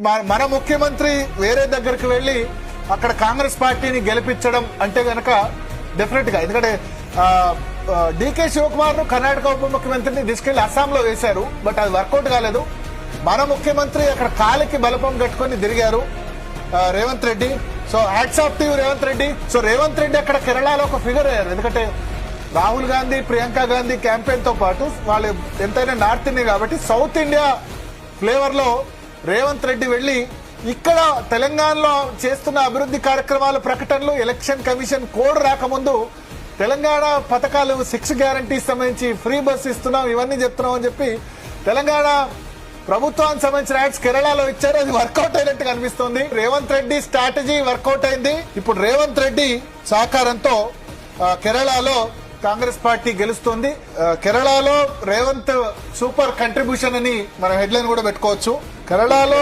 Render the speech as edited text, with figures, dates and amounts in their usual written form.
మన ముఖ్యమంత్రి వేరే దగ్గరికి వెళ్లి అక్కడ కాంగ్రెస్ పార్టీని గెలిపించడం అంటే గనక డెఫినెట్ గా, ఎందుకంటే డికే శివకుమార్ ను కర్ణాటక ఉప ముఖ్యమంత్రిని తీసుకెళ్లి అస్సాంలో వేశారు, బట్ అది వర్కౌట్ కాలేదు. మన ముఖ్యమంత్రి అక్కడ కాలికి బలపం కట్టుకుని తిరిగారు Revanth Reddy. So hats off to Revanth Reddy. So Revanth Reddy అక్కడ కేరళలో ఒక ఫిగర్ అయ్యారు, ఎందుకంటే రాహుల్ గాంధీ, ప్రియాంక గాంధీ క్యాంపెయిన్ తో పాటు వాళ్ళు ఎంతైనా నార్త్ ఇండియా కాబట్టి సౌత్ ఇండియా ఫ్లేవర్ లో రేవంత్ రెడ్డి వెళ్లి ఇక్కడ తెలంగాణలో చేస్తున్న అభివృద్ధి కార్యక్రమాల ప్రకటనలు, ఎలక్షన్ కమిషన్ కోడ్ రాకముందు తెలంగాణ పథకాలు 6 గ్యారంటీస్ సంబంధించి ఫ్రీ బస్ ఇస్తున్నాం, ఇవన్నీ చెప్తున్నాం అని చెప్పి తెలంగాణ ప్రభుత్వానికి సంబంధించిన యాడ్స్ కేరళలో ఇచ్చారు. అది వర్కౌట్ అయినట్టు కనిపిస్తోంది. రేవంత్ రెడ్డి స్ట్రాటజీ వర్కౌట్ అయింది. ఇప్పుడు రేవంత్ రెడ్డి సహకారంతో కేరళలో కాంగ్రెస్ పార్టీ గెలుస్తుంది. కేరళలో రేవంత్ సూపర్ కంట్రిబ్యూషన్ అని మనం హెడ్లైన్ కూడా పెట్టుకోవచ్చు. కేరళలో